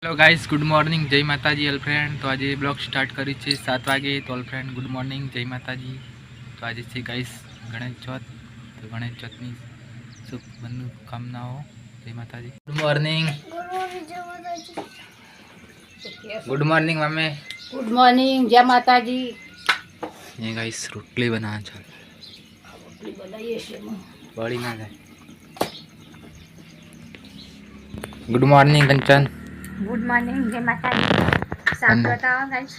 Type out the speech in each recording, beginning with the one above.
Hello guys, good morning, जय माता जी। All friend, तो आज ब्लॉग स्टार्ट करी છે 7 વાગે। તો ઓલ ફ્રેન્ડ ગુડ મોર્નિંગ, જય માતાજી। તો આજે છે ગાઈસ ગણેશ ચોથ। તો ગણેશ ચોથની શુભ મનોકામનાઓ। જય માતાજી। Good morning, good morning mummy. Good morning, जय माता जी। ये गाइस रोटली बना चल रोटली बनाइए से बड़ी ना जाए। गुड मॉर्निंग कंचन। गुड मॉर्निंग, जय माता जी। साथ बताओ गाइस।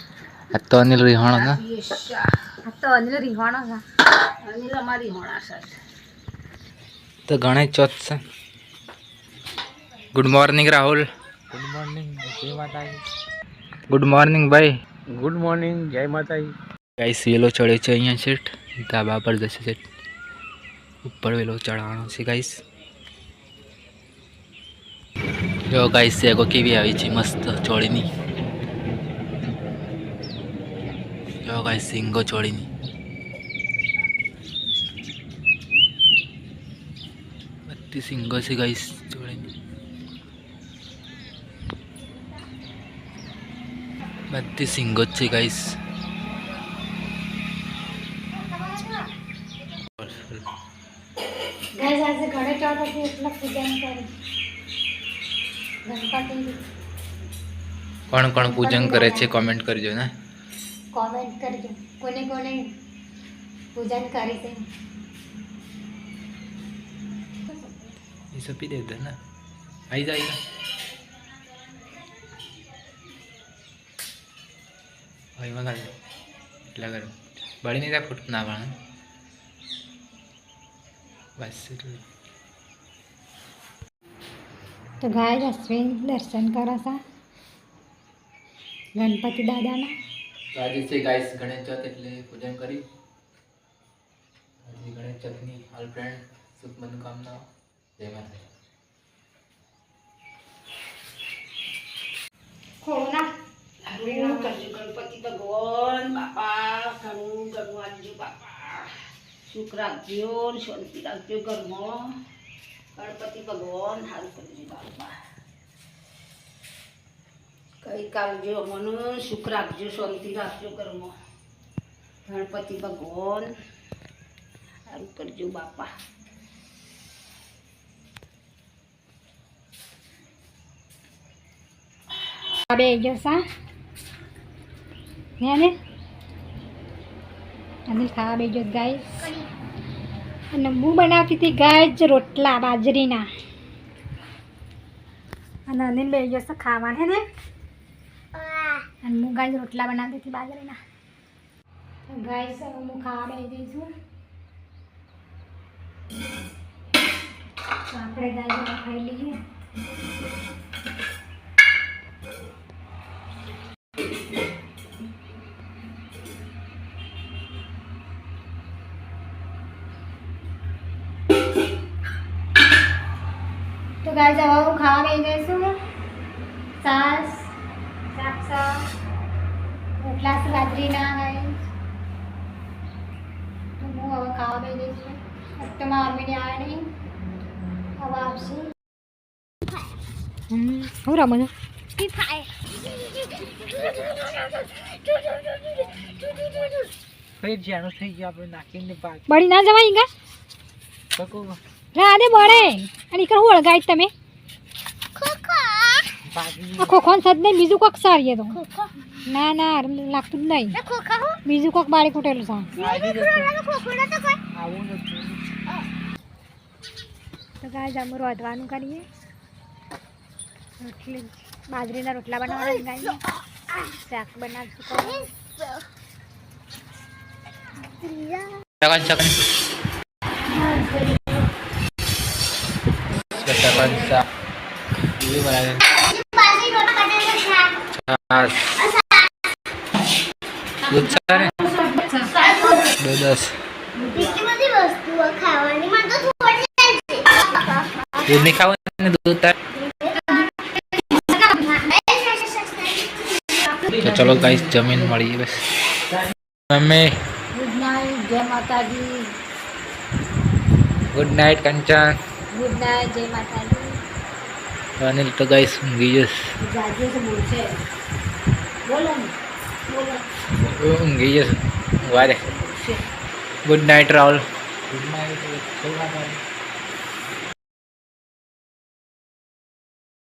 तो अनिल रिहाणो ना, तो अनिल रिहाणो ना, अनिल हमारी होना सर। तो गणेश चौथ से good morning Rahul. Good morning, जय माता जी। गुड मॉर्निंग भाई। गुड मॉर्निंग, जय माता जी। गाइस वेलो चढ़े છે અહીંયા સેટ ધાબા પર જશે સેટ ઉપર વેલો ચઢાણો છે ગાइस। જો ગાइस એગો કેવી આવી છે મસ્ત ચોળીની। જો ગાइस સિંગો ચોળીની બધી સિંગો છે ગાइस ચોળીની બધી સિંગો છે गाइस। गाइस आज गणेश चौथ હતી એટલે પૂજા કરી ગણપતિ। કોણ કોણ પૂજન કરે છે કોમેન્ટ કરજો ને, કોમેન્ટ કરજો કોને કોને પૂજન કરી છે। ये सब भी दे देना। आई जाएगा भाई मगा એટલા કરો બળી નહીં જાય ફૂટ ના પણ બસ એટલું। तो गाइस अश्विन दर्शन करा सा गणपति दादा ना। તો આજે છે ગાઈસ ગણેશ ચોથ એટલે પૂજન કરી। આજે ગણેશ ચોથની ઓલ ફ્રેન્ડ શુભ મનોકામનાઓ। જય માતા। खोना गणपति भगवान बापा घणु भगवान जी बापा सुख राखजो शांति राखजो घर में। गणपति भगवान हारू करजो बापा कई कालजो मनु सुख राखजो शांति राखजो घर में। गणपति भगवान हारू करजो बापा। अबे जैसा यानी अनिल खावा बेजो गाइस અને હું બનાવતી હતી ગાઈસ રોટલા બાજરીના અને અનિલ બેજો છે ખાવા હે ને અને હું ગાઈસ રોટલા બનાવતી હતી બાજરીના। તો ગાઈસ હવે હું ખાવા બેસી જઈશું। તો આપણે ગાઈસ ખાઈ લઈએ। तो गाइस अब हम खावा बेसી જઈશું। સાસ શાક રોટલા છે બાજરીના ગાઈસ। તો હું હવે ખાવા બેસી જઈશું। તો મારા મમ્મીને આવે નહીં હવે આવશે। હું રમો છો ફ્રી ફાયર ફેર જાણો થઈ ગયા આપણે નાખીને પાક બળી ના જવાય ઈંગા પકો રાડે બળે અને ઈકર હું અળગાઈ તમે પાકી આ ખોખોન સદ નહીં બીજું કોક સારીએ તો ના ના લાગતું જ નહીં બીજું કોક બાળી કૂટેલું છે। આવું નથી તો ગાઈસ અમે રોધવાનું કરીએ। રોટલી બાજરીના રોટલા બનાવવાના ગાઈસ શાક બનાવશું। ચકન ચકન ચકન શાક ये बनाए छाछ दूध सारे दो 10 दूध नहीं खाओ दूध तार। तो चलो गाइस जमीन मળી बस मम्मी। गुड नाइट, जय माता दी। गुड नाइट कंचन। गुड नाइट, जय माता दी। અનિલ તો ગાઈસ ઊંઘી જશે. જાજે તો બોલશે બોલો ને બોલો ઊંઘી જશે વારે. બોલશે good night Rahul. Good night.